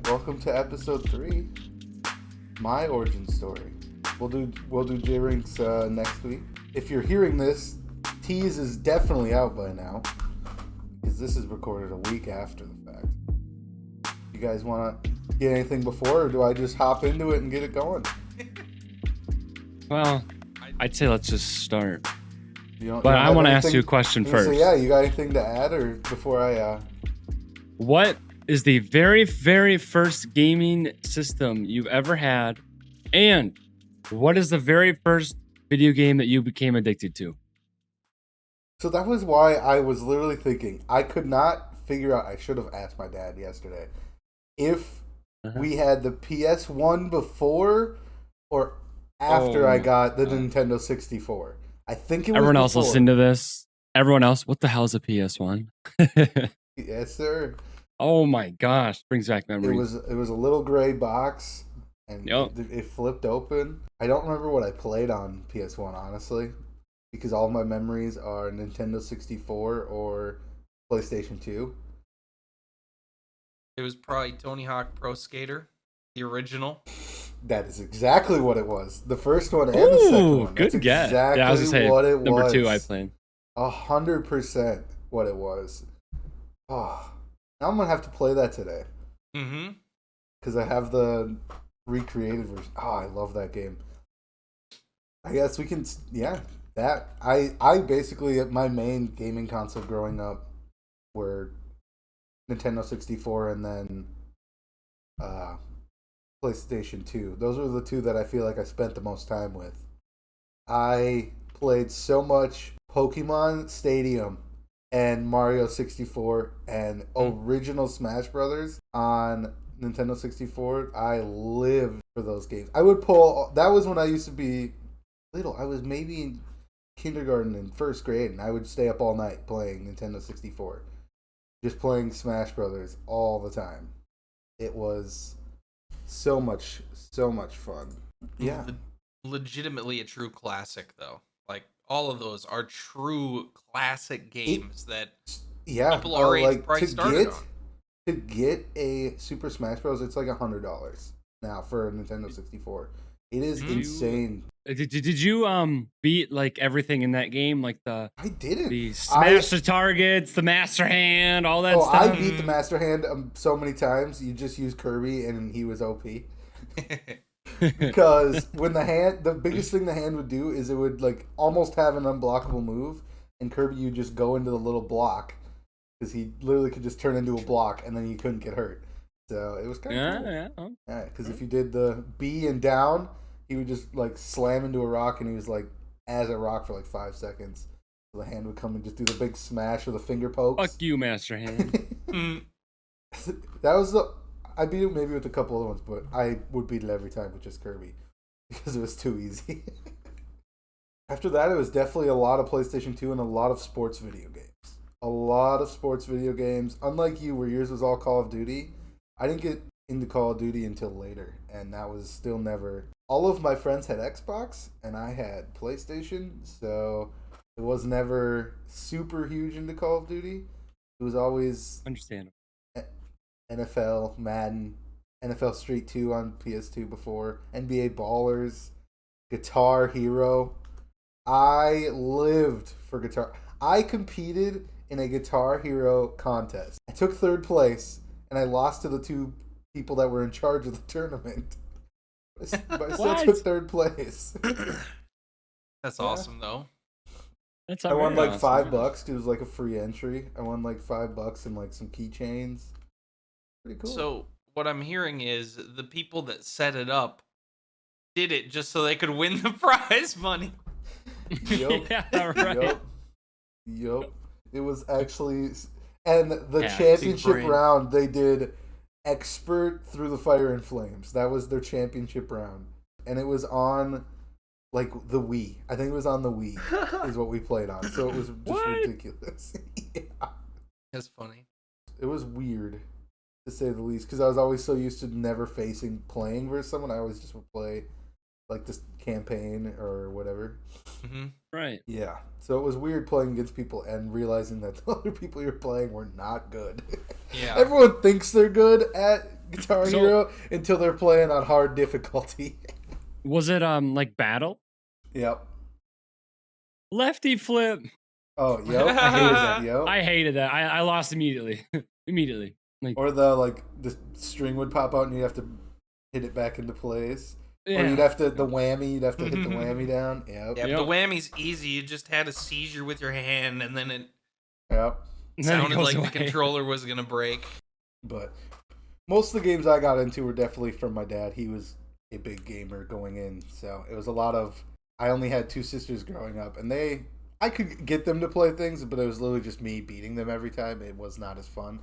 Welcome to episode 3. My origin story. We'll do JRinkz next week. If you're hearing this, Tease is definitely out by now because this is recorded a week after the fact. You guys want to get anything before, or do I just hop into it and get it going? Well, I'd say let's just start. But I want to ask you a question first. So yeah, you got anything to add, or before I? What is the very, very first gaming system you've ever had, and what is the very first video game that you became addicted to? So that was why I was literally thinking I could not figure out. I should have asked my dad yesterday if we had the PS1 before or after I got the Nintendo 64. I think it was Everyone else before. listen to this. Everyone else, what the hell is a PS1? Yes, sir. Oh my gosh, brings back memories. It was a little gray box, and it flipped open. I don't remember what I played on PS1, honestly, because all of my memories are Nintendo 64 or PlayStation 2. It was probably Tony Hawk Pro Skater, the original. That is exactly what it was. The first one and the second one. Good guess. Exactly yeah, I was gonna say what it number was. 2 I played. 100% what it was. Oh, now I'm gonna have to play that today. Mm-hmm. Because I have the recreated version. Oh, I love that game. I guess we can. Yeah, that I basically my main gaming console growing up were Nintendo 64 and then PlayStation 2. Those were the two that I feel like I spent the most time with. I played so much Pokemon Stadium and Mario 64 and original Smash Brothers on Nintendo 64. I lived for those games. I would pull. That was when I used to be little. I was maybe in kindergarten and first grade, and I would stay up all night playing Nintendo 64. Just playing Smash Brothers all the time. It was so much fun. Yeah. Legitimately a true classic, though. Like, all of those are true classic games people our age probably started on. To get a Super Smash Bros., it's like $100 now for a Nintendo 64. It is insane. Did you beat like everything in that game, like I didn't. The smash the targets, the Master Hand, all that stuff? I beat the Master Hand so many times. You just use Kirby and he was OP. Because when the biggest thing the hand would do is it would like almost have an unblockable move, and Kirby you just go into the little block because he literally could just turn into a block and then you couldn't get hurt. So it was kind of cool. Yeah, because if you did the B and down, he would just like slam into a rock, and he was like as a rock for like 5 seconds. So the hand would come and just do the big smash or the finger pokes. Fuck you, Master Hand. That was I beat it maybe with a couple other ones, but I would beat it every time with just Kirby because it was too easy. After that, it was definitely a lot of PlayStation 2 and a lot of sports video games. A lot of sports video games. Unlike you, where yours was all Call of Duty, I didn't get into Call of Duty until later, and that was still never. All of my friends had Xbox, and I had PlayStation, so it was never super huge into Call of Duty. It was always understandable. NFL, Madden, NFL Street 2 on PS2 before, NBA Ballers, Guitar Hero. I lived for Guitar. I competed in a Guitar Hero contest. I took 3rd place, and I lost to the 2 people that were in charge of the tournament. But I still took 3rd place. That's awesome, though. I won like $5. It was like a free entry. I won like $5 and like some keychains. Pretty cool. So what I'm hearing is the people that set it up did it just so they could win the prize money. Yup. Yeah, right. Yup. It was actually, and the championship round they did expert through the fire and flames. That was their championship round, and it was on like the Wii. I think it was on the Wii is what we played on. So it was just ridiculous. Yeah. That's funny. It was weird, to say the least, because I was always so used to never playing versus someone. I always just would play like this campaign or whatever. Mm-hmm. Right. Yeah. So it was weird playing against people and realizing that the other people you're playing were not good. Yeah. Everyone thinks they're good at Guitar Hero until they're playing on hard difficulty. Was it like battle? Yep. Lefty flip. Oh, yep. I hated that. Yep. I hated that. I lost immediately. Immediately. Like, or the string would pop out and you'd have to hit it back into place. Yeah. Or you'd have to the whammy. You'd have to hit the whammy down. Yep. Yep. The whammy's easy. You just had a seizure with your hand, and then it. Yep. Sounded like the controller was gonna break. But most of the games I got into were definitely from my dad. He was a big gamer going in, so it was a lot of. I only had 2 sisters growing up, and I could get them to play things, but it was literally just me beating them every time. It was not as fun.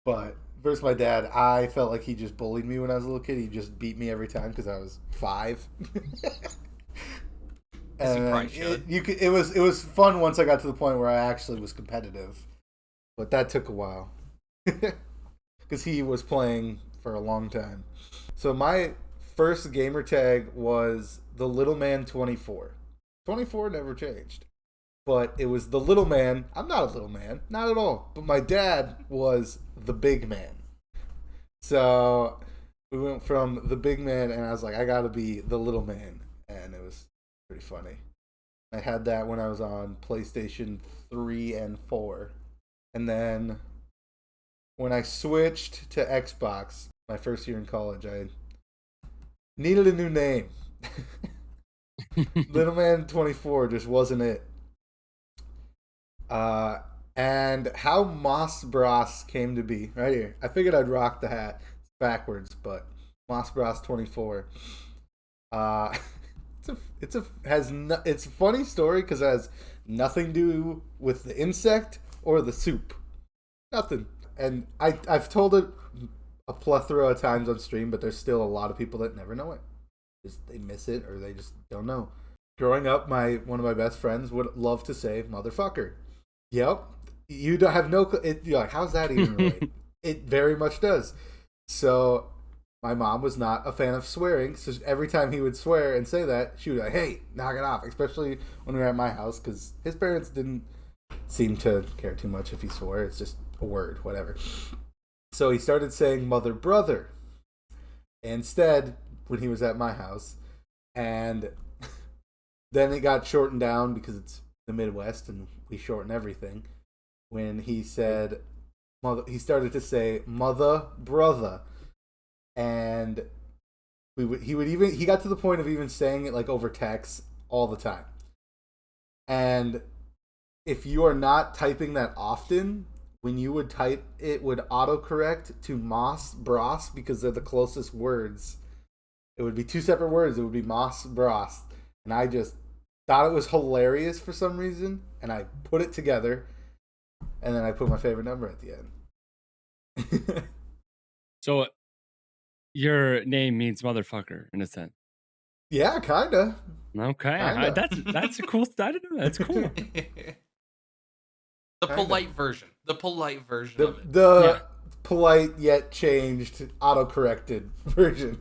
But versus my dad, I felt like he just bullied me when I was a little kid. He just beat me every time because I was 5. And it was fun once I got to the point where I actually was competitive, but that took a while because he was playing for a long time. So my first gamer tag was the Little Man 24. 24 never changed, but it was the little man. I'm not a little man, not at all. But my dad was the big man. So we went from the big man, and I was like, I gotta be the little man, and it was pretty funny. I had that when I was on PlayStation 3 and 4. And then when I switched to Xbox, my first year in college, I needed a new name. Little Man 24 just wasn't it. And how Mothsbroths came to be, right here. I figured I'd rock the hat backwards, but Mothsbroths24. It's a funny story because it has nothing to do with the insect or the soup. Nothing. And I've told it a plethora of times on stream, but there's still a lot of people that never know it. They miss it or they just don't know. Growing up, one of my best friends would love to say motherfucker. Yep. You don't have no. You're like, how's that even relate? It very much does. So my mom was not a fan of swearing, so every time he would swear and say that, she would be like, hey, knock it off. Especially when we were at my house, because his parents didn't seem to care too much if he swore. It's just a word, whatever. So he started saying mother brother instead when he was at my house, and then it got shortened down because it's the Midwest and we shorten everything. When he said mother, he started to say mother brother, and he got to the point of even saying it like over text all the time. And if you are not typing that often, when you would type, it would autocorrect to Mothsbroths because they're the closest words. It would be 2 separate words. It would be Mothsbroths. And I just thought it was hilarious for some reason. And I put it together. And then I put my favorite number at the end. So your name means motherfucker in a sense. Yeah, kinda. Okay. Kinda. That's a cool. I didn't know. That's cool. The polite version. The polite version of it. The polite yet changed, auto-corrected version.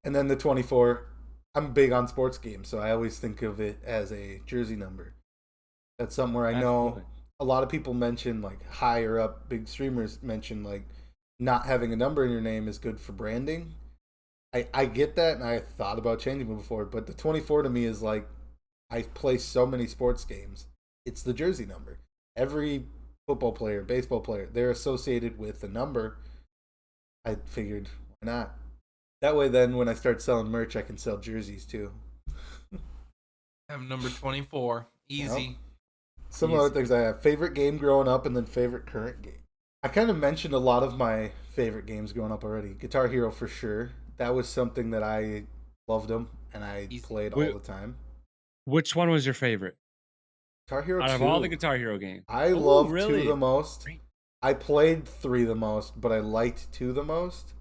And then the 24. I'm big on sports games, so I always think of it as a jersey number. That's something where I know a lot of people mention, like higher up, big streamers mention like not having a number in your name is good for branding. I get that, and I thought about changing it before, but the 24 to me is like, I play so many sports games. It's the jersey number. Every football player, baseball player, they're associated with a number. I figured, why not? That way, then, when I start selling merch, I can sell jerseys, too. I'm number 24. Easy. Yep. Some other things I have. Favorite game growing up, and then favorite current game. I kind of mentioned a lot of my favorite games growing up already. Guitar Hero, for sure. That was something that I loved them, and I played all the time. Which one was your favorite? Guitar Hero 2. Out of all the Guitar Hero games. I love 2 the most. I played 3 the most, but I liked 2 the most.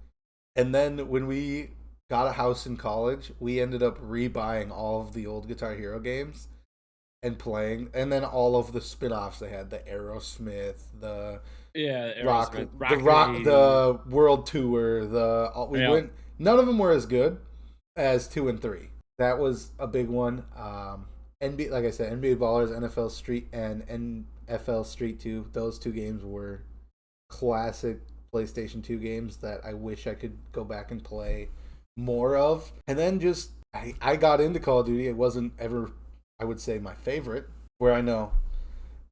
And then when we got a house in college, we ended up rebuying all of the old Guitar Hero games and playing. And then all of the spin-offs they had, the Aerosmith, the the World Tour, none of them were as good as 2 and 3. That was a big one. NBA, like I said, NBA Ballers, NFL Street, and NFL Street 2. Those 2 games were classic PlayStation 2 games that I wish I could go back and play more of. And then just I got into Call of Duty. It wasn't ever, I would say, my favorite. Where I know,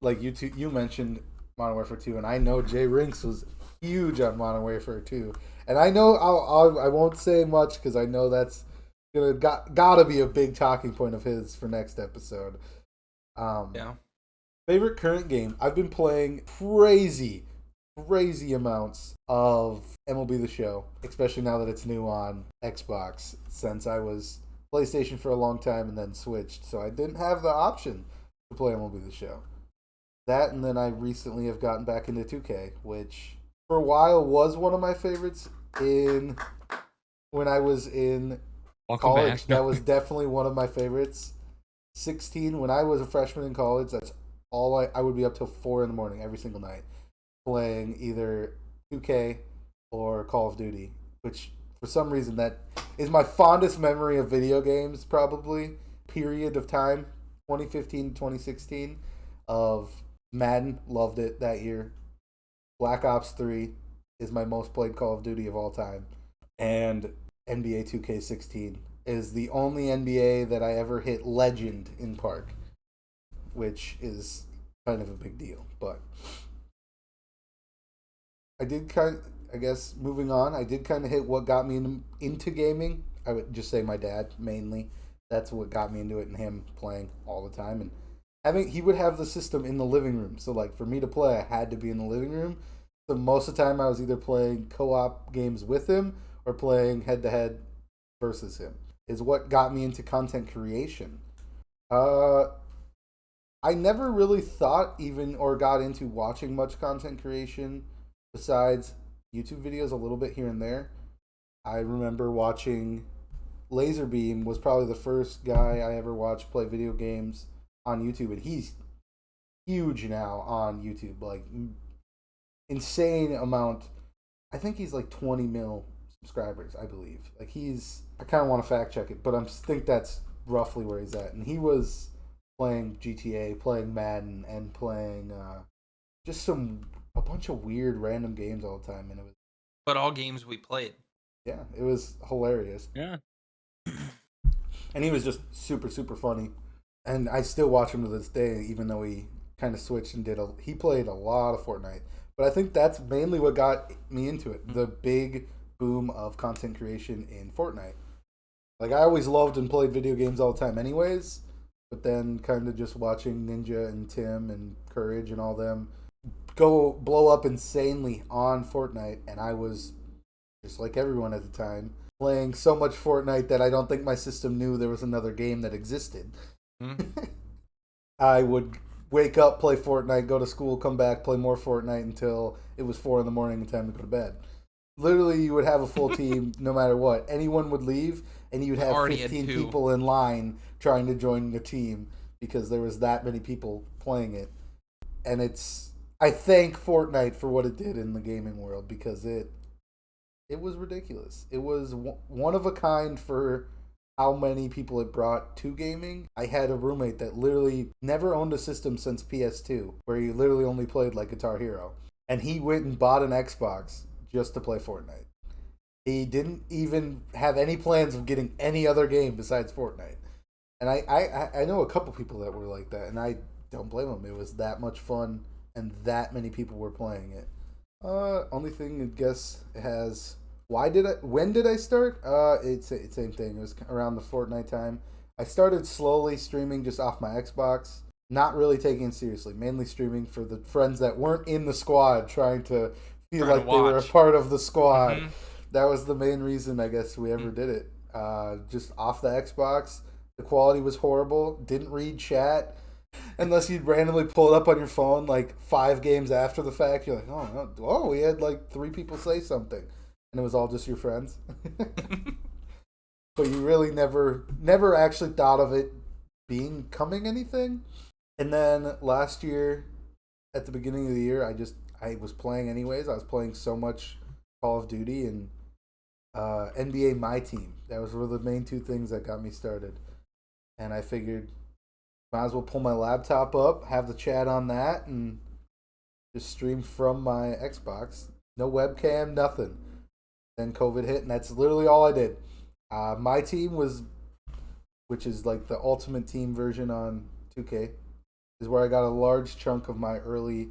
like you mentioned Modern Warfare 2, and I know JRinkz was huge on Modern Warfare 2. And I know I won't say much because I know that's gotta be a big talking point of his for next episode. Yeah. Favorite current game? I've been playing crazy amounts of MLB The Show, especially now that it's new on Xbox, since I was PlayStation for a long time and then switched, so I didn't have the option to play MLB The Show. That, and then I recently have gotten back into 2K, which for a while was one of my favorites when I was in college. That was definitely one of my favorites. 16, when I was a freshman in college, that's all I would be up till 4 in the morning every single night playing either 2K or Call of Duty, which for some reason that is my fondest memory of video games, probably, period of time, 2015 to 2016, of Madden, loved it that year. Black Ops 3 is my most played Call of Duty of all time. And NBA 2K16 is the only NBA that I ever hit Legend in Park, which is kind of a big deal. But I guess moving on, I did kind of hit what got me into gaming. I would just say my dad, mainly. That's what got me into it, and him playing all the time. And he would have the system in the living room. So, like, for me to play, I had to be in the living room. So most of the time I was either playing co-op games with him or playing head-to-head versus him. Is what got me into content creation. I never really thought even or got into watching much content creation besides YouTube videos a little bit here and there. I remember watching Laserbeam was probably the first guy I ever watched play video games on YouTube, and he's huge now on YouTube, like insane amount. I think he's like 20 mil subscribers, I believe. Like I kind of want to fact check it, but I think that's roughly where he's at. And he was playing GTA, playing Madden, and playing just a bunch of weird random games all the time, and it was. But all games we played. Yeah, it was hilarious. Yeah. And he was just super, super funny. And I still watch him to this day, even though he kind of switched and he played a lot of Fortnite. But I think that's mainly what got me into it. The big boom of content creation in Fortnite. Like, I always loved and played video games all the time anyways. But then kind of just watching Ninja and Tim and Courage and all them go blow up insanely on Fortnite. And I was, just like everyone at the time, playing so much Fortnite that I don't think my system knew there was another game that existed. Mm-hmm. I would wake up, play Fortnite, go to school, come back, play more Fortnite until it was 4 in the morning and time to go to bed. Literally, you would have a full team no matter what. Anyone would leave, and you would have 15 people in line trying to join your team because there was that many people playing it. And I thank Fortnite for what it did in the gaming world because it was ridiculous. It was one of a kind for how many people it brought to gaming. I had a roommate that literally never owned a system since PS2, where he literally only played like Guitar Hero. And he went and bought an Xbox just to play Fortnite. He didn't even have any plans of getting any other game besides Fortnite. And I know a couple people that were like that, and I don't blame them. It was that much fun, and that many people were playing it. Only thing I guess has... When did I start? It's the same thing. It was around the Fortnite time. I started slowly streaming just off my Xbox, not really taking it seriously, mainly streaming for the friends that weren't in the squad, trying to feel like they were a part of the squad. Mm-hmm. That was the main reason, I guess, we ever did it. Just off the Xbox. The quality was horrible. Didn't read chat. Unless you'd randomly pull it up on your phone like 5 games after the fact. You're like, oh, we had like 3 people say something. And it was all just your friends. But you really never actually thought of it becoming anything. And then last year, at the beginning of the year, I was playing anyways. I was playing so much Call of Duty and NBA My Team. That was one of the main 2 things that got me started. And I figured, might as well pull my laptop up, have the chat on that, and just stream from my Xbox. No webcam, nothing. Then COVID hit, and that's literally all I did. My team was, which is like the ultimate team version on 2K, is where I got a large chunk of my early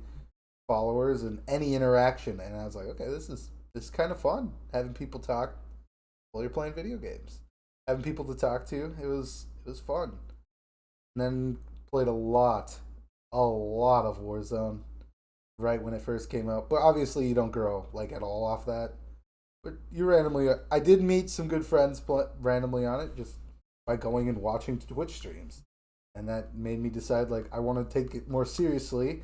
followers and any interaction. And I was like, okay, this is kind of fun, having people talk while you're playing video games, having people to talk to. It was fun. And then played a lot of Warzone right when it first came out. But obviously, you don't grow like at all off that. But you randomly, I did meet some good friends randomly on it just by going and watching Twitch streams, and that made me decide like I want to take it more seriously.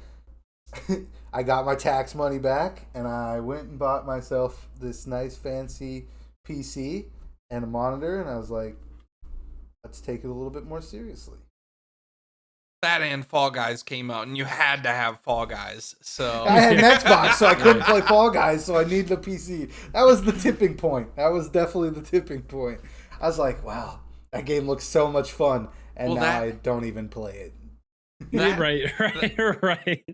I got my tax money back, and I went and bought myself this nice fancy PC and a monitor, and I was like, let's take it a little bit more seriously. That and Fall Guys came out, and you had to have Fall Guys. So I had an Xbox, so I couldn't play Fall Guys, so I needed a PC. That was the tipping point. That was definitely the tipping point. I was like, wow, that game looks so much fun, and now I don't even play it. Right.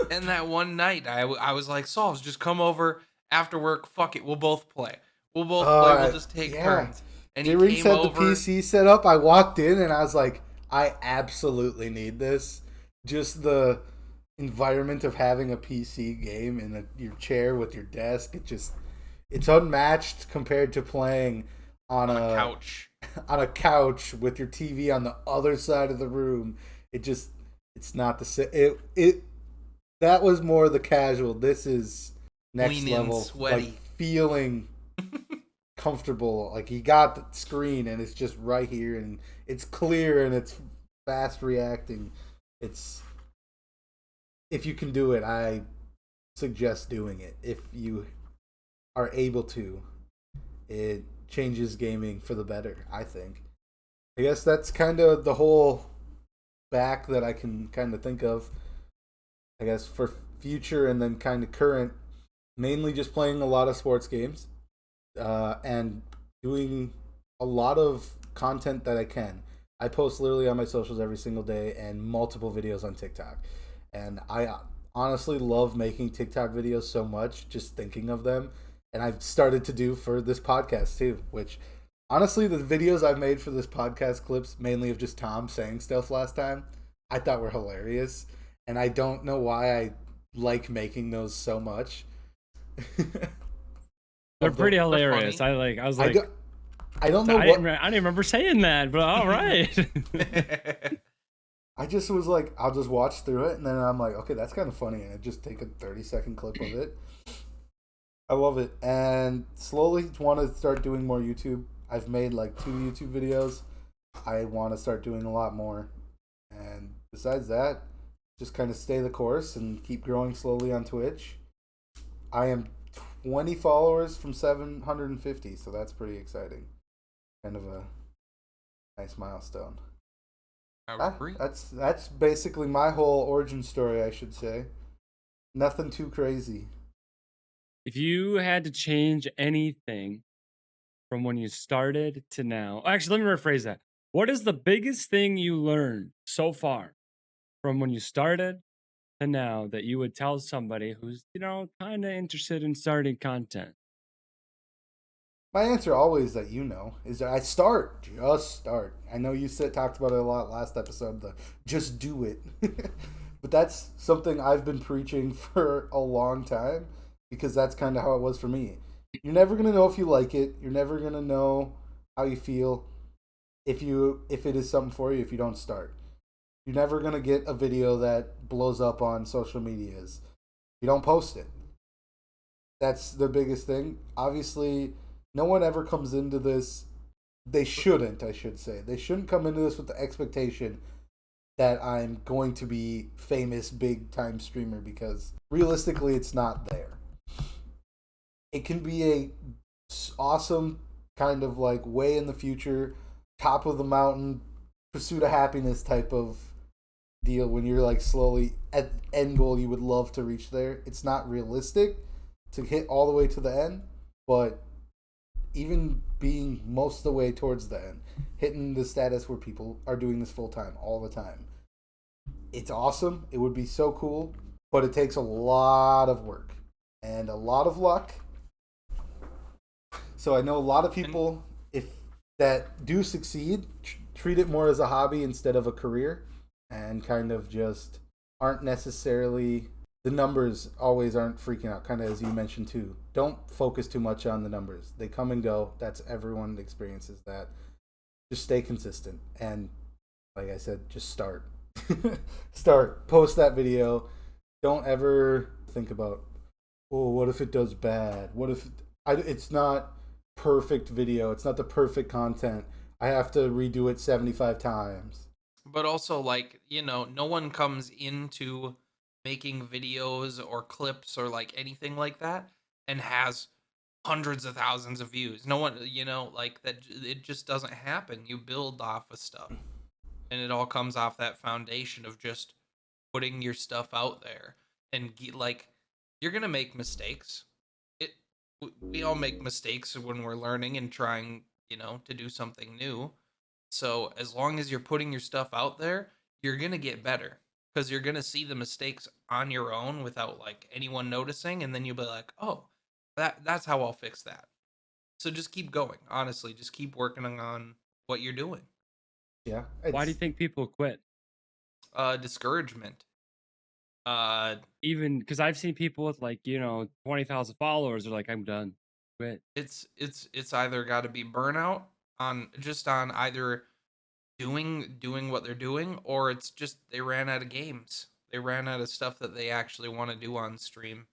And that one night, I was like, Solves, just come over after work. Fuck it, we'll both play. We'll play. We'll just take turns. And JRinkz had the PC set up. I walked in, and I was like, I absolutely need this. Just the environment of having a PC game in your chair with your desk, it's unmatched compared to playing on a couch. On a couch with your TV on the other side of the room. It's not the same. That was more the casual. This is next level, sweaty. like feeling comfortable. Like you got the screen and it's just right here and it's clear and it's fast reacting. If you can do it, I suggest doing it. If you are able to, it changes gaming for the better, I think. I guess that's kind of the whole back that I can kind of think of. I guess for future and then kind of current, mainly just playing a lot of sports games and doing a lot of content that I can. I post literally on my socials every single day and multiple videos on TikTok. And I honestly love making TikTok videos so much, just thinking of them. And I've started to do for this podcast too, which honestly, the videos I've made for this podcast clips, mainly of just Tom saying stuff last time, I thought were hilarious. And I don't know why I like making those so much. They're pretty hilarious. I was like, I don't know I didn't remember saying that, but all right. I just was like, I'll just watch through it, and then I'm like, okay, that's kind of funny, and I just take a 30-second clip of it. I love it, and slowly want to start doing more YouTube. I've made like 2 YouTube videos. I want to start doing a lot more, and besides that, just kind of stay the course and keep growing slowly on Twitch. I am 20 followers from 750, so that's pretty exciting. Kind of a nice milestone. That's basically my whole origin story, I should say. Nothing too crazy. If you had to change anything from when you started to now, actually, let me rephrase that. What is the biggest thing you learned so far from when you started to now that you would tell somebody who's, kind of interested in starting content? My answer always that is that I just start. I know you talked about it a lot last episode, the just do it. But that's something I've been preaching for a long time because that's kind of how it was for me. You're never going to know if you like it. You're never going to know how you feel if it is something for you if you don't start. You're never going to get a video that blows up on social medias. You don't post it. That's the biggest thing. Obviously, no one ever comes into this. They shouldn't, I should say. They shouldn't come into this with the expectation that I'm going to be famous, big-time streamer because realistically, it's not there. It can be a awesome kind of like way in the future, top of the mountain, pursuit of happiness type of deal when you're like slowly at end goal you would love to reach there. It's not realistic to hit all the way to the end, but even being most of the way towards the end, hitting the status where people are doing this full time all the time, it's awesome. It would be so cool. but it takes a lot of work and a lot of luck. So I know a lot of people that do succeed treat it more as a hobby instead of a career, and kind of just aren't necessarily, the numbers always aren't freaking out, kind of as you mentioned too. Don't focus too much on the numbers. They come and go. That's, everyone experiences that. Just stay consistent, and like I said, just start. Start. Post that video. Don't ever think about, oh, what if it does bad? What if it's not perfect video? It's not the perfect content. I have to redo it 75 times. But also, like, you know, no one comes into making videos or clips or like anything like that and has hundreds of thousands of views. No one, you know, like that, it just doesn't happen. You build off of stuff, and it all comes off that foundation of just putting your stuff out there. And like, you're gonna make mistakes. We all make mistakes when we're learning and trying, you know, to do something new. So as long as you're putting your stuff out there, you're gonna get better, because you're gonna see the mistakes on your own without like anyone noticing, and then you'll be like, oh, that's how I'll fix that. So just keep going. Honestly, just keep working on what you're doing. Yeah. Why do you think people quit? Discouragement. Even because I've seen people with like, you know, 20,000 followers are like, I'm done, quit. It's either got to be burnout on either doing what they're doing, or it's just they ran out of games. They ran out of stuff that they actually want to do on stream.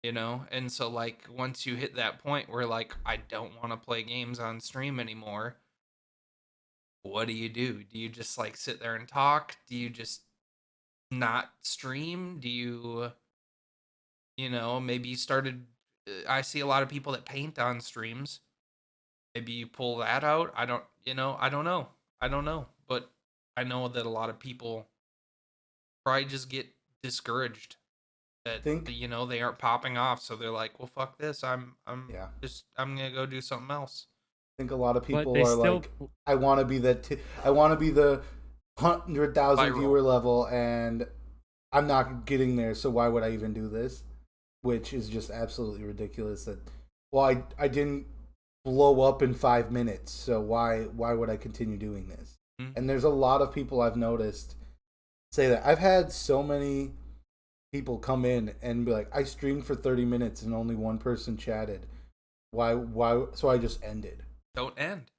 You know, and so like once you hit that point where like I don't want to play games on stream anymore, what do? Do you just like sit there and talk? Do you just not stream? Do you, you know, maybe you started, I see a lot of people that paint on streams. Maybe you pull that out. I don't, you know, I don't know. But I know that a lot of people probably just get discouraged that, you know, they aren't popping off, so they're like, well, fuck this, I'm gonna go do something else. I think a lot of people are like, I want to be I want to be the 100,000 viewer level, and I'm not getting there, so why would I even do this? Which is just absolutely ridiculous. That, well, I didn't blow up in 5 minutes, so why would I continue doing this? Mm-hmm. And there's a lot of people I've noticed say that. I've had so many people come in and be like, I streamed for 30 minutes and only one person chatted. Why? So I just ended. Don't end.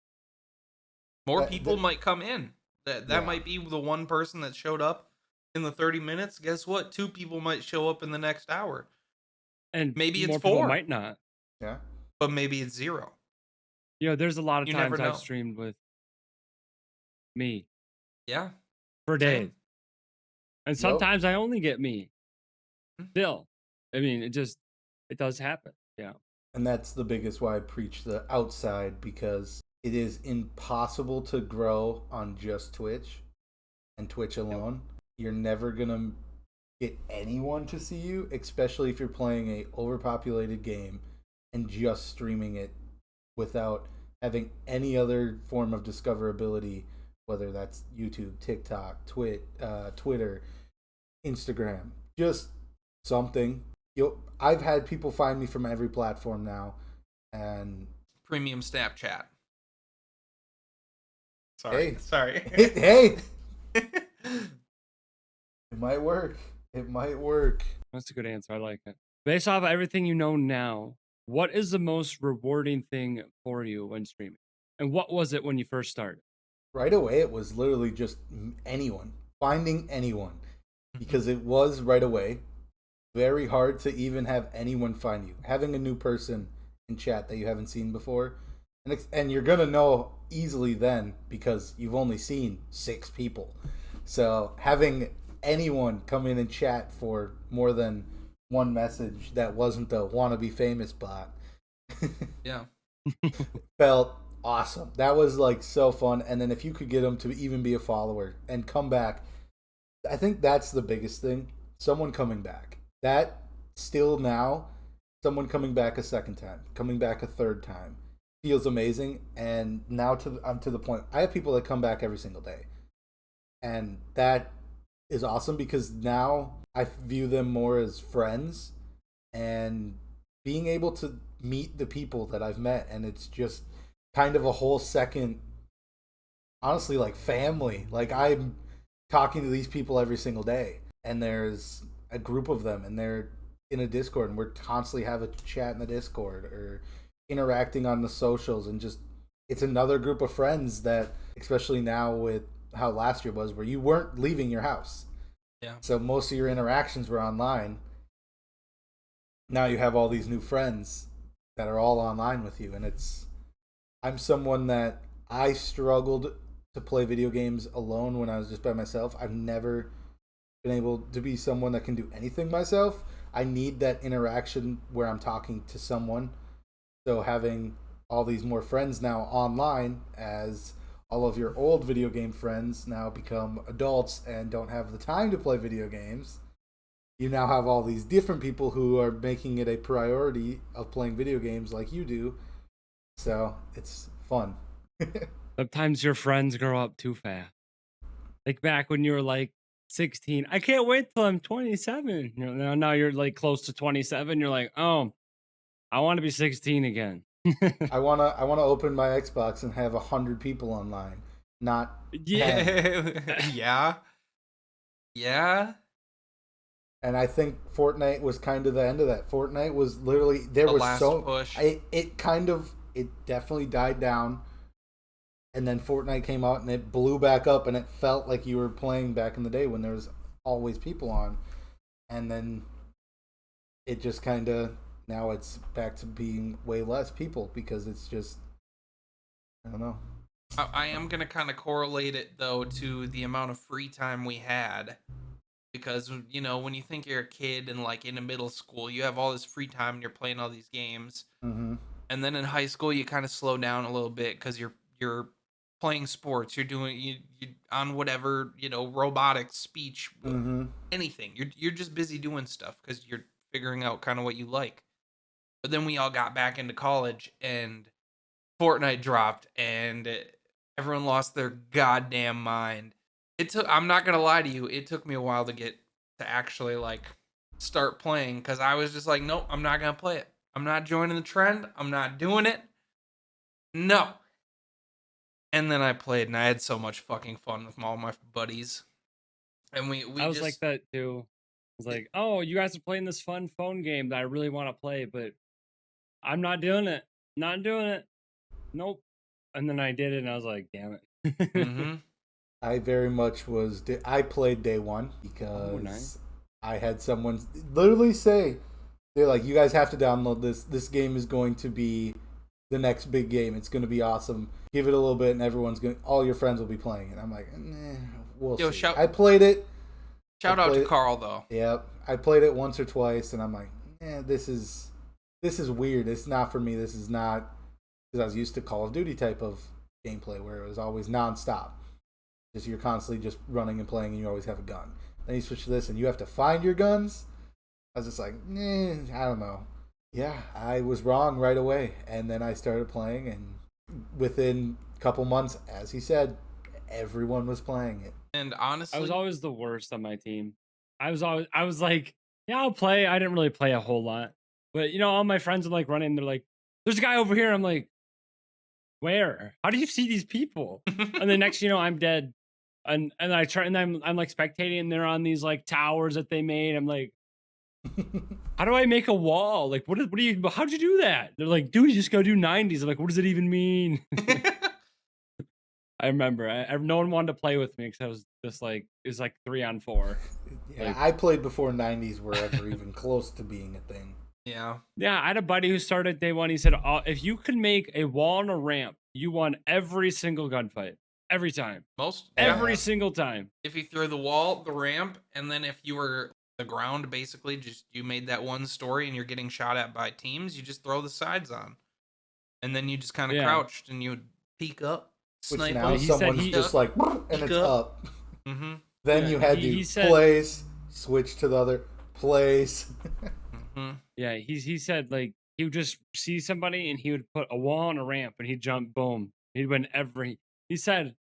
More people might come in. That might be the one person that showed up in the 30 minutes. Guess what? 2 people might show up in the next hour. And maybe it's 4. People might not. Yeah. But maybe it's 0. You know, there's a lot of times I've streamed with me. Yeah. For days. Same. And sometimes I only get me. Still. I mean, it does happen. Yeah. And that's the biggest why I preach the outside, because it is impossible to grow on just Twitch and Twitch alone. Yep. You're never going to get anyone to see you, especially if you're playing a overpopulated game and just streaming it without having any other form of discoverability, whether that's YouTube, TikTok, Twitter, Instagram, just something. I've had people find me from every platform now, and premium Snapchat. Sorry. Hey. It might work. That's a good answer. I like it. Based off of everything you know now, what is the most rewarding thing for you when streaming? And what was it when you first started? Right away, it was literally just anyone. Finding anyone. Because it was right away very hard to even have anyone find you. Having a new person in chat that you haven't seen before. And you're going to know easily then, because you've only seen 6 people. So having anyone come in and chat for more than one message that wasn't the wannabe famous bot. Yeah. Felt awesome. That was like so fun. And then if you could get them to even be a follower and come back, I think that's the biggest thing. Someone coming back. That still now, someone coming back a second time, coming back a third time, feels amazing. And now I'm to the point, I have people that come back every single day. And that is awesome, because now I view them more as friends, and being able to meet the people that I've met, and it's just kind of a whole second, honestly, like family. Like I'm talking to these people every single day, and there's a group of them, and they're in a Discord, and we're constantly have a chat in the Discord or interacting on the socials, and just it's another group of friends that, especially now with how last year was, where you weren't leaving your house, Yeah. so most of your interactions were online. Now you have all these new friends that are all online with you, and I'm someone that I struggled to play video games alone when I was just by myself. I've never been able to be someone that can do anything myself. I need that interaction where I'm talking to someone. So having all these more friends now online, as all of your old video game friends now become adults and don't have the time to play video games, you now have all these different people who are making it a priority of playing video games like you do. So it's fun. Sometimes your friends grow up too fast. Like back when you were like 16. I can't wait till I'm 27. You know, now you're like close to 27. You're like, oh, I want to be 16 again. I wanna open my Xbox and have 100 people online, not Yeah. 10. Yeah. Yeah. And I think Fortnite was kind of the end of that. Fortnite was literally there The was last so push. it definitely died down, and then Fortnite came out and it blew back up, and it felt like you were playing back in the day when there was always people on, and then it just kind of now it's back to being way less people because it's just I don't know. I am gonna kind of correlate it though to the amount of free time we had, because when you think you're a kid and like in a middle school, you have all this free time and you're playing all these games, Mm-hmm. and then in high school you kind of slow down a little bit because you're playing sports, you're doing you on whatever robotics, speech, Mm-hmm. anything. You're just busy doing stuff because you're figuring out kind of what you like. But then we all got back into college and Fortnite dropped and everyone lost their goddamn mind. I'm not going to lie to you, it took me a while to get to actually like start playing cuz I was just like, "Nope, I'm not going to play it. I'm not joining the trend. I'm not doing it." No. And then I played and I had so much fucking fun with all my buddies. And we I was like just that too. I was like, oh, you guys are playing this fun phone game that I really want to play, but I'm not doing it. Not doing it. Nope. And then I did it and I was like, damn it. mhm. I very much was. I played day one Oh, nice. because I had someone literally say, "They're like, you guys have to download this. This game is going to be the next big game. It's going to be awesome. Give it a little bit, and all your friends will be playing it." I'm like, we'll Yo, see. I played it. Shout out to Carl though. Yep, I played it once or twice, and I'm like, this is weird. It's not for me. This is not because I was used to Call of Duty type of gameplay where it was always nonstop. Just you're constantly just running and playing, and you always have a gun. Then you switch to this, and you have to find your guns. I was just like, I don't know. Yeah, I was wrong right away, and then I started playing, and within a couple months, as he said, everyone was playing it. And I honestly, was always the worst on my team. I was like, yeah, I'll play. I didn't really play a whole lot. But all my friends are like running, they're like, there's a guy over here. I'm like, where? How do you see these people? And the next I'm dead. And I try and I'm like spectating and they're on these like towers that they made. I'm like, how do I make a wall? Like how'd you do that? They're like, dude, you just gotta do 90s. I'm like, what does it even mean? I remember no one wanted to play with me because I was just like, it was like 3-on-4. Yeah, Like, I played before 90s were ever even close to being a thing. yeah. yeah, I had a buddy who started day one. He said, if you could make a wall and a ramp, you won every single gunfight. Every time. Every Yeah. single time. If you throw the wall, the ramp, and then if you were the ground, basically, just you made that one story and you're getting shot at by teams, you just throw the sides on. And then you just kind of Yeah. crouched and you would peek up, Which snipe now them. He said someone's he- just like, and it's up. Mm-hmm. Then Yeah, you had he to said- place, switch to the other place. Mm-hmm. Yeah, he said like he would just see somebody and he would put a wall and a ramp and he'd jump, boom. He'd win he said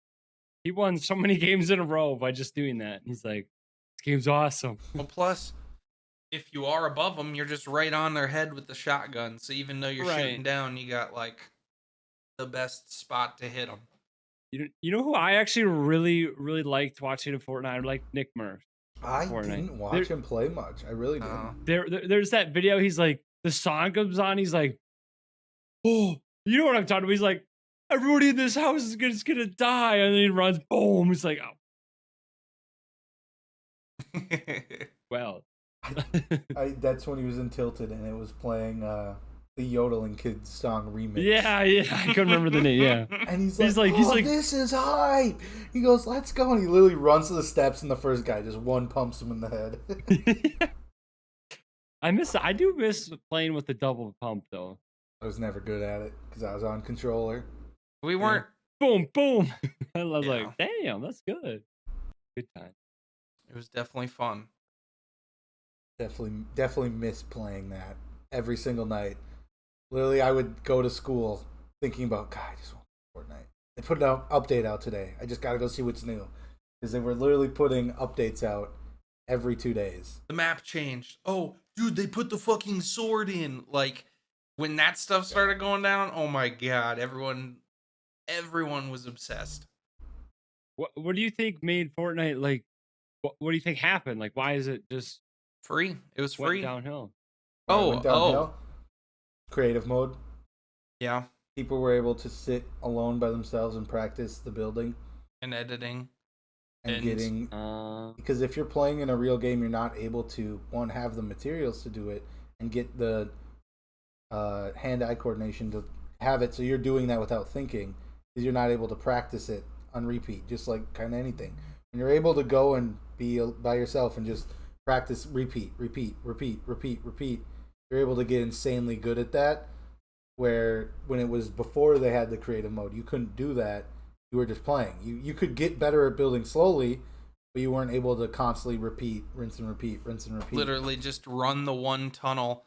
he won so many games in a row by just doing that. He's like, it's game's awesome. Well, plus, if you are above them, you're just right on their head with the shotgun. So even though you're shooting Right. down, you got like the best spot to hit them. You know who I actually really liked watching in Fortnite? I like Nick Murph. I Fortnite. didn't watch him play much. I really didn't. There's that video. He's like, the song comes on. He's like, oh, you know what I'm talking about? He's like, everybody in this house is gonna die, and then he runs. Boom. He's like, oh, well. That's when he was in Tilted, and it was playing the Yodeling Kids song remix. Yeah, I couldn't remember the name. Yeah, and he's like, this is hype. He goes, let's go, and he literally runs to the steps, and the first guy just one pumps him in the head. I do miss playing with the double pump though. I was never good at it because I was on controller. We weren't. Boom, boom. I was like, damn, that's good. Good time. It was definitely fun. Definitely miss playing that every single night. Literally, I would go to school thinking about, God, I just want Fortnite. They put an update out today. I just gotta go see what's new. Because they were literally putting updates out every 2 days. The map changed. Oh, dude, they put the fucking sword in. Like, when that stuff started going down, oh my God, everyone was obsessed. What do you think made Fortnite, like, what do you think happened? Like, why is it just free? It was free. Downhill. Went downhill. Creative mode. Yeah. People were able to sit alone by themselves and practice the building. And editing. And getting... because if you're playing in a real game, you're not able to, one, have the materials to do it, and get the hand-eye coordination to have it, so you're doing that without thinking, because you're not able to practice it on repeat, just like kind of anything. When you're able to go and be by yourself and just practice repeat, you're able to get insanely good at that, where when it was before they had the creative mode, you couldn't do that. You were just playing. You could get better at building slowly, but you weren't able to constantly repeat, rinse and repeat. Literally just run the one tunnel.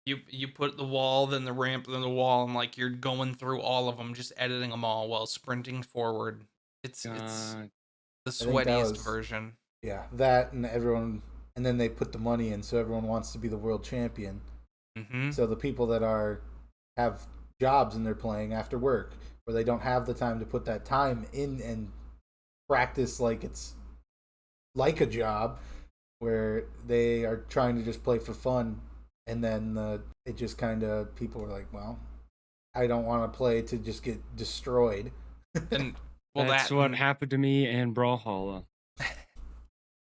You put the wall, then the ramp, then the wall, and like you're going through all of them, just editing them all while sprinting forward. It's the sweatiest version. Yeah, that and everyone, and then they put the money in, so everyone wants to be the world champion. Mm-hmm. So the people that have jobs and they're playing after work, where they don't have the time to put that time in and practice like it's like a job, where they are trying to just play for fun. And then it just kind of, people were like, well, I don't want to play to just get destroyed. And that's what happened to me in Brawlhalla.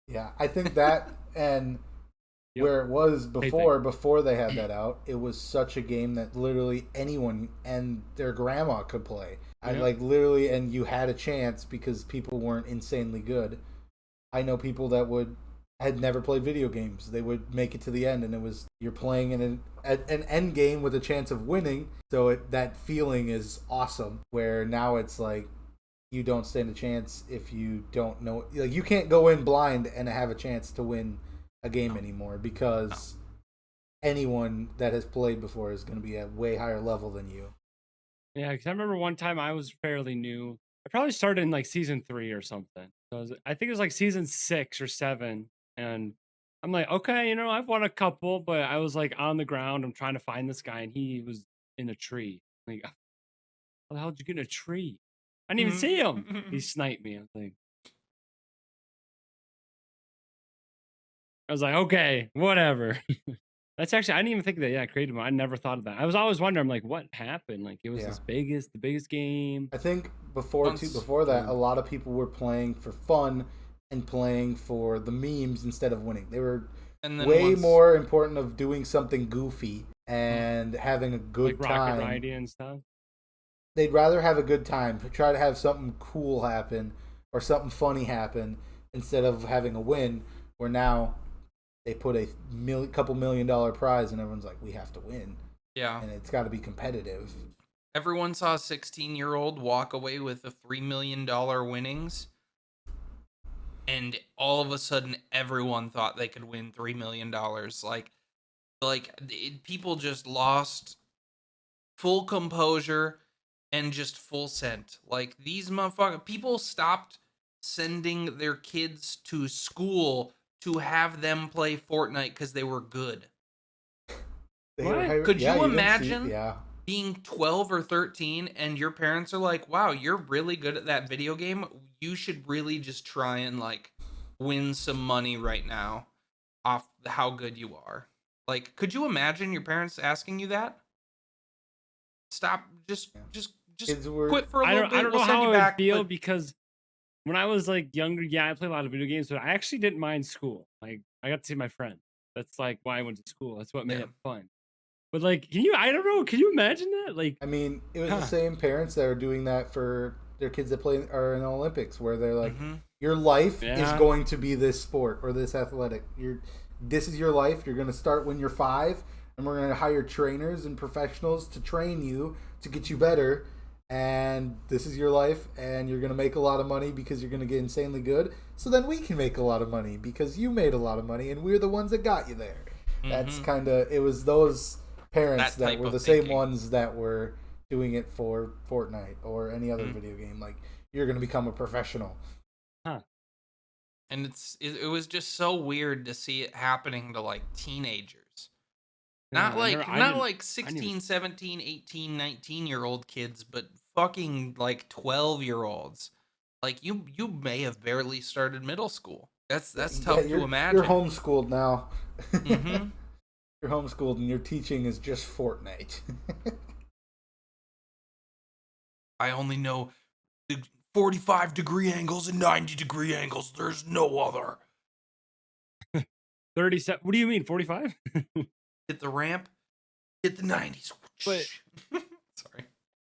Yeah, I think that and where it was before they had that out, it was such a game that literally anyone and their grandma could play. I like literally, and you had a chance because people weren't insanely good. I know people that had never played video games. They would make it to the end, and it was, you're playing in an end game with a chance of winning. So that feeling is awesome. Where now it's like you don't stand a chance if you don't know. Like, you can't go in blind and have a chance to win a game anymore, because anyone that has played before is going to be at way higher level than you. Yeah, because I remember one time I was fairly new. I probably started in like season 3 or something. So I think it was like season 6 or 7. And I'm like, okay, I've won a couple, but I was like on the ground. I'm trying to find this guy, and he was in a tree. Like, how the hell did you get in a tree? I didn't even see him. He sniped me. I was like, okay, whatever. That's actually, I didn't even think of that. Yeah, creative mode. I never thought of that. I was always wondering, I'm like, what happened? Like, it was the biggest game. I think before that, a lot of people were playing for fun and playing for the memes instead of winning. They were way more important of doing something goofy and having a good time. Rocket riding and stuff. They'd rather have a good time, try to have something cool happen or something funny happen instead of having a win, where now they put a couple $1 million prize and everyone's like, we have to win. Yeah. And it's got to be competitive. Everyone saw a 16-year-old walk away with the $3 million winnings. And all of a sudden, everyone thought they could win $3 million. People just lost full composure and just full scent. Like, these motherfuckers, people stopped sending their kids to school to have them play Fortnite because they were good. What? Could you didn't see- imagine Yeah. being 12 or 13 and your parents are like, wow, you're really good at that video game. You should really just try and like win some money right now off how good you are. Like, could you imagine your parents asking you that? Stop, just Kids were- quit for a I little don't, bit. I don't We'll know send how you I back. would feel but- because when I was like younger, yeah, I played a lot of video games, but I actually didn't mind school. Like I got to see my friends. That's like why I went to school. That's what made Yeah. it fun. But like, I don't know, can you imagine that? Like, I mean, it was Huh. the same parents that are doing that for their kids that are in the Olympics, where they're like, Mhm. your life is Yeah. going to be this sport or this athletic. This is your life. You're going to start when you're 5, and we're going to hire trainers and professionals to train you to get you better. And this is your life, and you're going to make a lot of money because you're going to get insanely good. So then we can make a lot of money because you made a lot of money, and we're the ones that got you there. That's Mhm. kind of, it was those parents That that type were of the same thinking. ones that were doing it for Fortnite or any other Mhm. video game. Like, you're going to become a professional. And it was just so weird to see it happening to like teenagers. Not I like never- I not didn't- like I 16, didn't- 17, 18, 19-year-old kids, but fucking like 12-year-olds. Like you may have barely started middle school. That's tough to imagine. You're homeschooled now. Mhm. You're homeschooled and your teaching is just Fortnite. I only know the 45-degree angles and 90-degree angles. There's no other. 37. What do you mean, 45? Hit the ramp, hit the 90s. But- Sorry.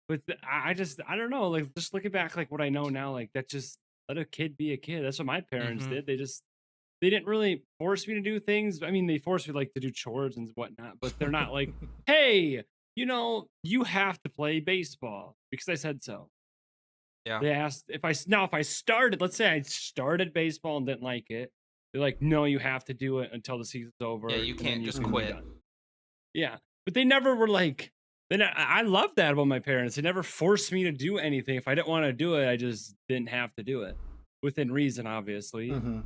But I don't know. Like, just looking back, like what I know now, like that just let a kid be a kid. That's what my parents Mhm. did. They didn't really force me to do things. I mean, they forced me like to do chores and whatnot, but they're not like, hey, you have to play baseball because I said so. Yeah. They asked if I started, let's say I started baseball and didn't like it. They're like, no, you have to do it until the season's over. Yeah, you and then can't just can be quit. done." Yeah, but they never were like. Then I love that about my parents. They never forced me to do anything. If I didn't want to do it, I just didn't have to do it, within reason, obviously. Mhm.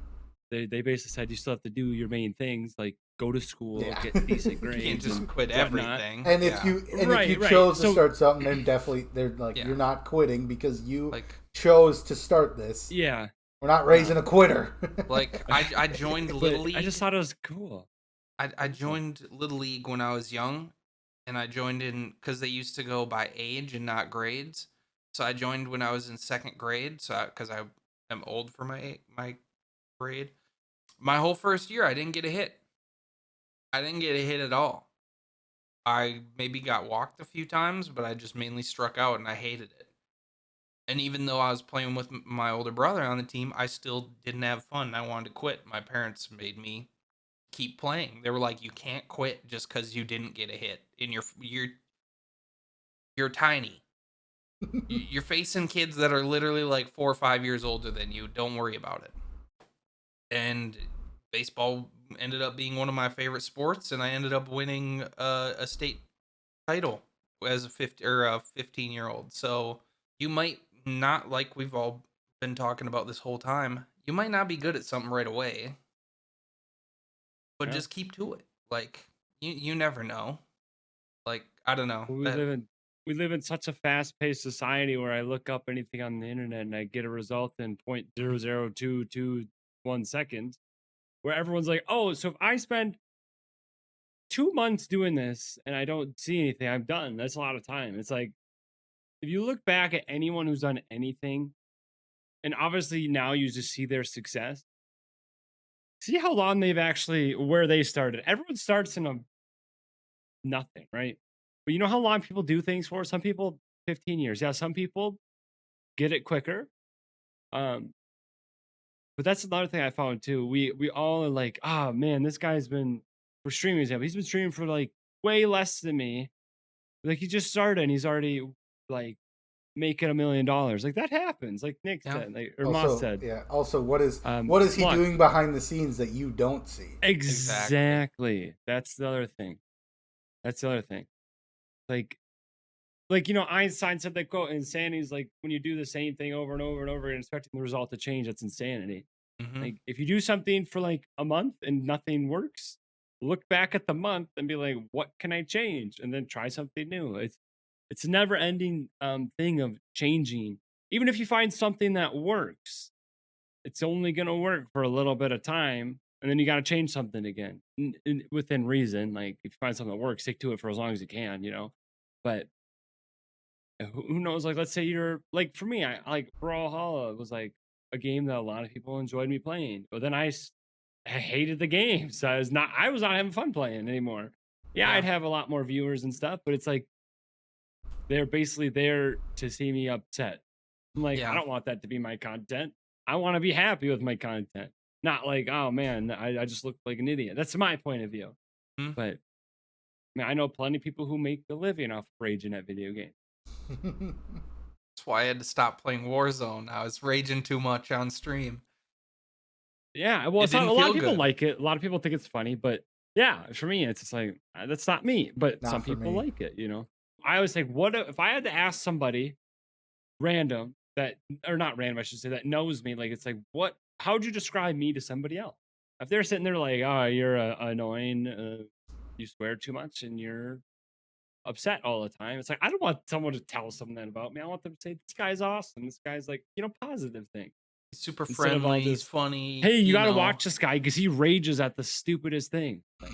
They basically said you still have to do your main things, like go to school, Yeah. get decent You grades. can't just and quit whatnot. everything. And if Yeah. you Right. chose to So- start something, then definitely they're like, Yeah. you're not quitting because you like chose to start this. Yeah, We're not raising a quitter. like I joined but Little League. I just thought it was cool. I joined Little League when I was young, and I joined in because they used to go by age and not grades. So I joined when I was in 2nd grade. So because I am old for my grade, my whole first year I didn't get a hit. I didn't get a hit at all. I maybe got walked a few times, but I just mainly struck out, and I hated it. And even though I was playing with my older brother on the team, I still didn't have fun. I wanted to quit. My parents made me keep playing. They were like, "You can't quit just because you didn't get a hit. In you're tiny. You're facing kids that are literally like 4 or 5 years older than you. Don't worry about it." And baseball ended up being one of my favorite sports, and I ended up winning a state title as a 15-year-old. So you might not, like we've all been talking about this whole time, you might not be good at something right away, but Yeah. just keep to it. Like you never know. Like I don't know. We live in such a fast-paced society where I look up anything on the internet and I get a result in 0.00221 seconds, where everyone's like, "Oh, so if I spend 2 months doing this and I don't see anything, I'm done." That's a lot of time. It's like if you look back at anyone who's done anything, and obviously now you just see their success. See how long they've actually where they started. Everyone starts in a nothing, right? But you know how long people do things for? Some people 15 years. Yeah, some people get it quicker. But that's another thing I found too. We all are like, "Ah, man, this guy's been for streaming example. He's been streaming for like way less than me. Like he just started and he's already like making $1 million. Like that happens. Like Nick Yeah. said, like or Moths said. Yeah. Also, what is he luck. doing behind the scenes that you don't see? Exactly. That's the other thing. Like Einstein said that quote, insanity is like when you do the same thing over and over and over and expecting the result to change, that's insanity. Mhm. Like if you do something for like a month and nothing works, look back at the month and be like, what can I change? And then try something new. It's a never ending thing of changing. Even if you find something that works, it's only going to work for a little bit of time. And then you got to change something again within reason. Like if you find something that works, stick to it for as long as you can, you know? But who knows? Like, let's say you're like, for me, I like Brawlhalla was like a game that a lot of people enjoyed me playing. But then I hated the game. So I was not having fun playing anymore. Yeah, Yeah. I'd have a lot more viewers and stuff, but it's like they're basically there to see me upset. I'm like, I Yeah. don't want that to be my content. I want to be happy with my content. Not like, oh man, I just look like an idiot. That's my point of view. Mhm. But I mean, I know plenty of people who make a living off raging at video games. That's why I had to stop playing Warzone. I was raging too much on stream. Yeah, well, It it's not, didn't a lot feel of people good. like it. A lot of people think it's funny, but yeah, for me, it's just like that's not me. But Not some for people me. like it. You know, I always think, what if I had to ask somebody random that, or not random, I should say, that knows me? Like, it's like, what? How would you describe me to somebody else? If they're sitting there like, oh, you're annoying, you swear too much, and you're upset all the time. It's like I don't want someone to tell someone that about me. I want them to say, this guy's awesome. This guy's like, positive thing. He's super Instead of all friendly. He's this, funny. hey, you got to watch this guy because he rages at the stupidest thing. Like,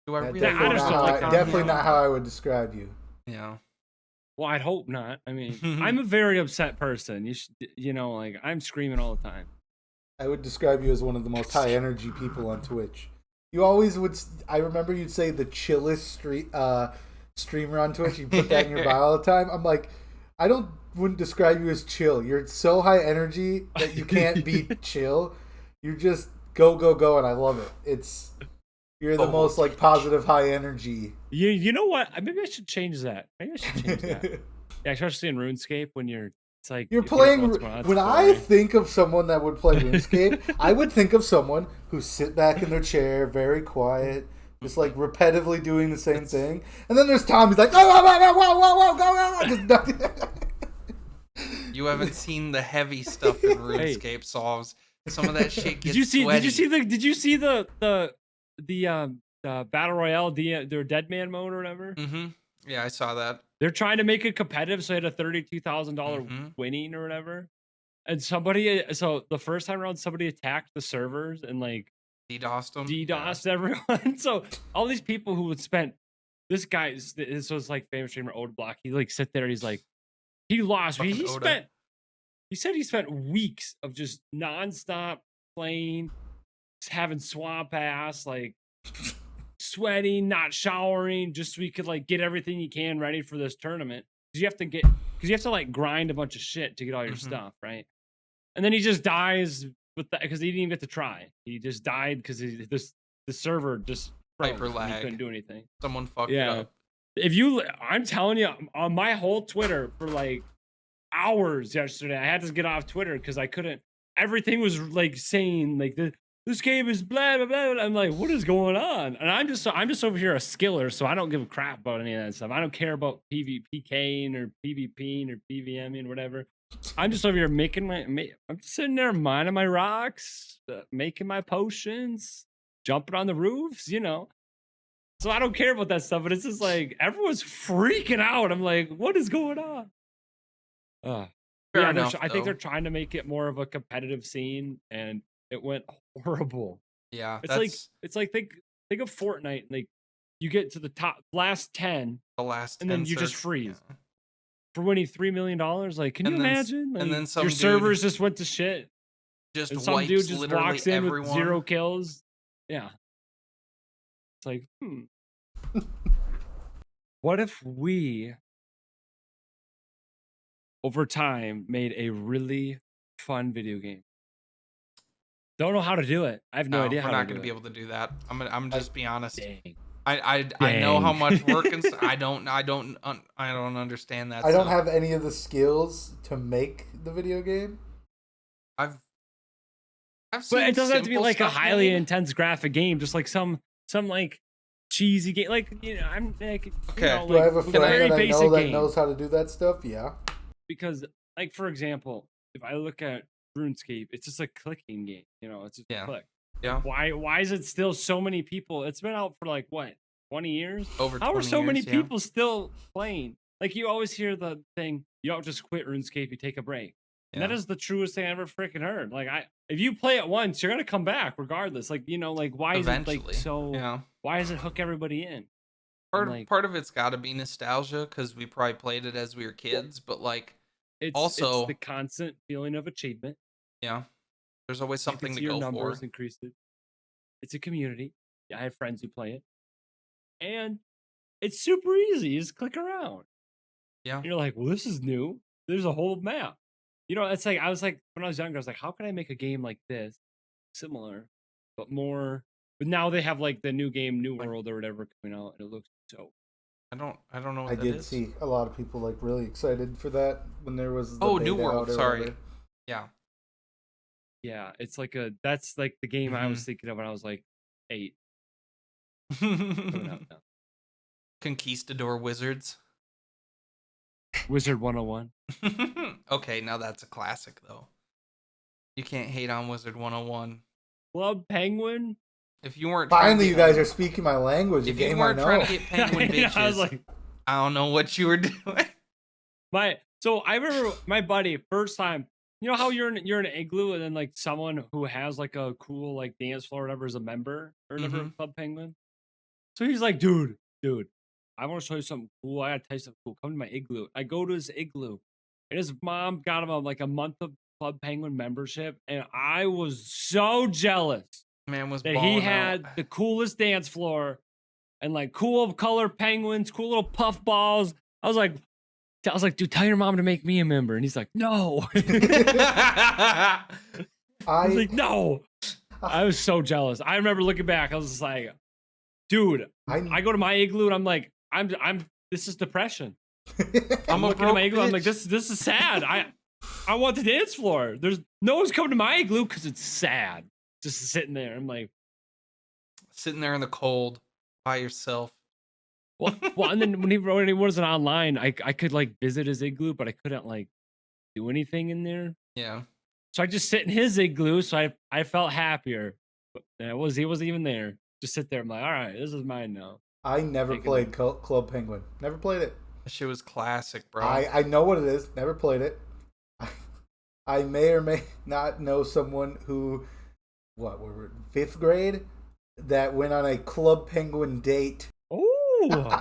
Do I Yeah, really I just want don't to like click on definitely him? not how I would describe you. Yeah. well, I'd hope not. I mean, I'm a very upset person. Like I'm screaming all the time. I would describe you as one of the most high energy people on Twitch. You always would. I remember you'd say the chillest streamer on Twitch. You put that in your bio all the time. I'm like, wouldn't describe you as chill. You're so high energy that you can't be chill. You just go, and I love it. You're the most like positive high energy. You know what? Maybe I should change that. Maybe I should change that. Yeah, especially in RuneScape when it's like You're if you don't playing. know what's going on, it's When I boring. think of someone that would play RuneScape, I would think of someone who sit back in their chair, very quiet, just like repetitively doing the same thing. And then there's Tom. He's like, whoa, go. You haven't seen the heavy stuff in RuneScape solves. Some of that shit gets Did you see sweaty. did you see the battle royale, their dead man mode or whatever? Mm-hmm. Yeah, I saw that. They're trying to make it competitive, so they had a $32,000 winning or whatever. And so the first time around, somebody attacked the servers and like DDoSed them. DDoSed everyone. So all these people who would spend, this guy, this was like famous streamer Oda Block. He like sit there, he's like, he lost. Fucking Oda. He said he spent weeks of just nonstop playing, just having swamp ass, like sweating, not showering, just so he could like get everything he can ready for this tournament. Because you have to like grind a bunch of shit to get all your stuff, right? And then he just dies with that because he didn't even get to try. He just died because the server just Hyper froze and lag. he couldn't do anything. Someone fucked it up. I'm telling you, on my whole Twitter for like hours yesterday, I had to get off Twitter because I couldn't. Everything was like saying like this game is blah blah blah. I'm like, what is going on? And I'm just over here a skiller, so I don't give a crap about any of that stuff. I don't care about PvPing or PvPing or PVMing or whatever. I'm just over here I'm just sitting there minding my rocks, making my potions, jumping on the roofs, So I don't care about that stuff, but it's just like everyone's freaking out. I'm like, what is going on? Fair enough, I think they're though. trying to make it more of a competitive scene, and it went horrible. Yeah, It's like think of Fortnite. Like you get to the last 10, the last, and then you just freeze for winning $3 million. Like, can you imagine? Like, and then some your dude servers just went to shit. just And some wipes dude just literally walks in everyone. with 0 kills. Yeah. It's like, what if we, over time, made a really fun video game? Don't know how to do it. I have no idea how to do it. We're not going to be able to do that. I'm just be honest. Dang. I know how much work and I don't understand that. I don't have any of the skills to make the video game. I've But it doesn't have to be like a highly made. intense graphic game, just like some like cheesy game. Like, I'm like, Okay. Do I have a like friend very that I basic know that game. knows how to do that stuff? Yeah. Because, like, for example, if I look at RuneScape, it's just a clicking game. You know, it's just Yeah. click. Yeah. Why is it still so many people? It's been out for like what, 20 years? Over How are 20 so many years, yeah. people still playing? Like you always hear the thing, you don't just quit RuneScape, you take a break. And that Yeah. is the truest thing I ever freaking heard. Like if you play it once, you're gonna come back regardless. Like, you know, like why is it like Eventually. so Yeah. why does it hook everybody in? I'm like, Part of it's got to be nostalgia because we probably played it as we were kids, but like it's also, the constant feeling of achievement. yeah, there's always You can something to see your go numbers for. increase it. It's a community. Yeah, I have friends who play it. And it's super easy. You just click around. Yeah. You're like, well, this is new. There's a whole map. You know, it's like I was like when I was younger, I was like, how can I make a game like this, similar, but more? But now they have like the new game, New Like, World or whatever coming out, and it looks so. I don't know what I that did is. see a lot of people like really excited for that when there was the Oh, beta New World. out or Sorry. whatever. Yeah. Yeah, it's like that's like the game I was thinking of when I was like 8. Coming out now. Conquistador Wizards. Wizard 101. Okay, now that's a classic though. You can't hate on Wizard 101. Club Penguin. If you weren't trying to Finally, get- you guys are speaking my language. A if you game I weren't know. trying to get penguin bitches, I was like, I don't know what you were doing. so I remember my buddy first time. You know how you're in an igloo and then like someone who has like a cool like dance floor or whatever is a member or whatever of Club Penguin. So he's like, dude, I want to show you something cool. I gotta tell you something cool. Come to my igloo. I go to his igloo, and his mom got him like a month of Club Penguin membership, and I was so jealous Man was that he balling had out. the coolest dance floor and like cool color penguins, cool little puff balls. I was like, dude, tell your mom to make me a member. And he's like, no. I was like, no. I was so jealous. I remember looking back. I was just like, dude, I go to my igloo and I'm like, this is depression. I'm looking at my igloo. I'm like, this is sad. I want the dance floor. There's no one's coming to my igloo because it's sad. Just sitting there. I'm like, sitting there in the cold by yourself. well, and then when he wasn't online, I could like visit his igloo, but I couldn't like do anything in there. Yeah. So I just sit in his igloo, so I felt happier. But he wasn't even there. Just sit there. I'm like, all right, this is mine now. I never played Club Penguin. Never played it. That shit was classic, bro. I know what it is. Never played it. I may or may not know someone who, were 5th grade, that went on a Club Penguin date. Oh,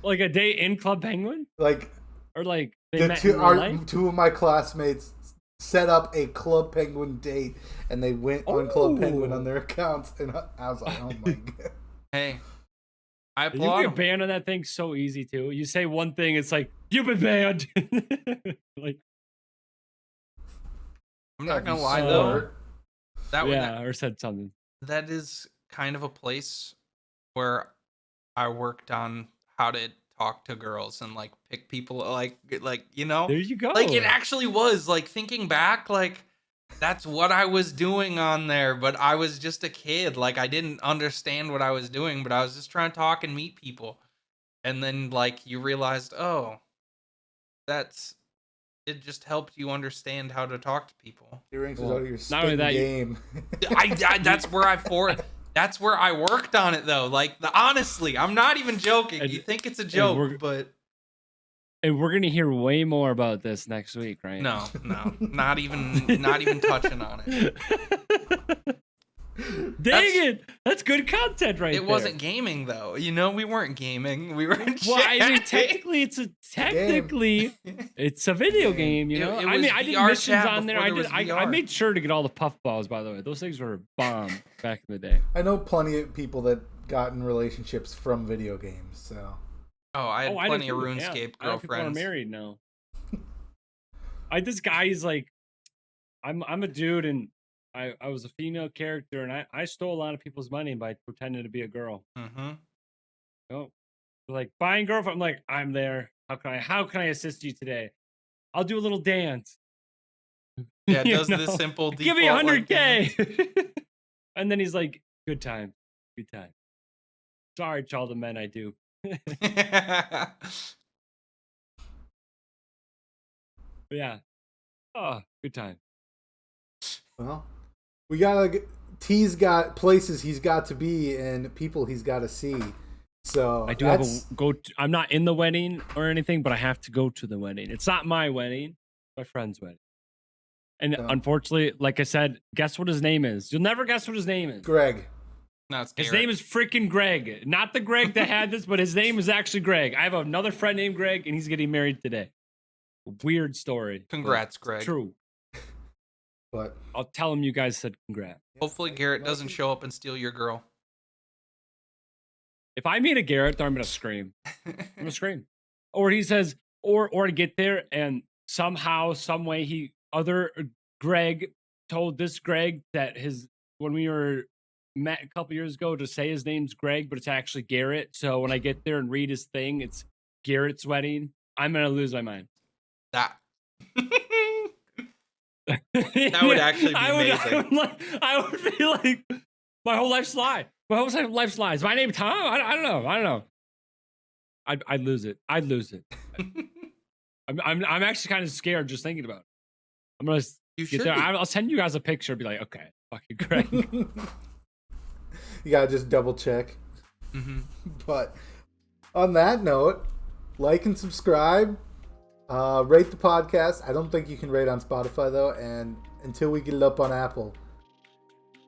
like a date in Club Penguin? Like, or like they met in real life? Two of my classmates set up a Club Penguin date, and they went on Club Penguin on their accounts, and I was like, oh my god. Hey, I You applaud get him. banned on that thing so easy too. You say one thing, it's like you've been banned. Like, I'm not gonna lie though. Or said something. That is kind of a place where I worked on how to talk to girls and like pick people like you know. There you go. Like it actually was like thinking back, like that's what I was doing on there, but I was just a kid. Like I didn't understand what I was doing, but I was just trying to talk and meet people. And then like you realized, oh, it just helped you understand how to talk to people. JRinkz is out of your not only spin that, game. That's where I worked on it though. Like honestly, I'm not even joking. You think it's a joke, but and we're gonna hear way more about this next week, right? No, not even touching on it. Dang it! That's good content, right? It wasn't gaming though. You know, we weren't gaming. We were. Well, I mean, technically, it's a video game. You know, I mean, I did missions on there. I made sure to get all the puff balls. By the way, those things were bomb back in the day. I know plenty of people that got in relationships from video games. So. Oh, I had plenty of RuneScape girlfriends. People are married now. This guy is like, I'm a dude, and I was a female character, and I stole a lot of people's money by pretending to be a girl. Mm-hmm. Oh, like buying girlfriend. I'm like, I'm there. How can I assist you today? I'll do a little dance. Yeah, it does the simple default. Give me 100K. And then he's like, good time. Sorry to all the men I do. Yeah. Oh, good time. Well, we gotta. T's got places he's got to be and people he's got to see. So I do have a I'm not in the wedding or anything, but I have to go to the wedding. It's not my wedding, my friend's wedding. And unfortunately, like I said, guess what his name is? You'll never guess what his name is. Greg. No, it's His Garrett. name is freaking Greg. Not the Greg that had this, but his name is actually Greg. I have another friend named Greg, and he's getting married today. Weird story. Congrats, Greg. True. But I'll tell him you guys said congrats. Hopefully Garrett doesn't show up and steal your girl. If I meet a Garrett, I'm gonna scream. I'm gonna scream. Or he says, or to get there, and somehow, some way, other Greg told this Greg that when we were met a couple years ago to say his name's Greg, but it's actually Garrett. So when I get there and read his thing, it's Garrett's wedding. I'm gonna lose my mind. That would actually be amazing. I would be like, my whole life's lie. My whole life's lie. Is my name Tom? I don't know. I'd lose it. I'm actually kind of scared just thinking about it. I'm gonna get there. I'll send you guys a picture. Be like, okay, fucking Greg. You gotta just double check. Mm-hmm. But on that note, like and subscribe. Rate the podcast. I don't think you can rate on Spotify though, and until we get it up on Apple,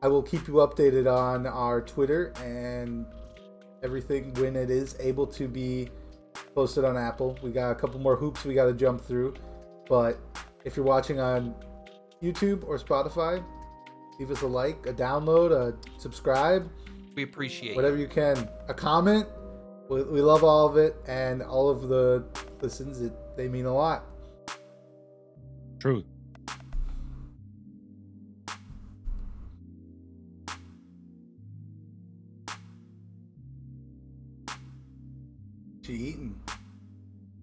I will keep you updated on our Twitter and everything when it is able to be posted on Apple. We got a couple more hoops we got to jump through, but if you're watching on YouTube or Spotify, leave us a like, a download, a subscribe. We appreciate whatever you can. A comment. We love all of it, and all of the listens. They mean a lot. Truth. She eating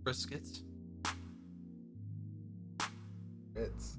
briskets. It's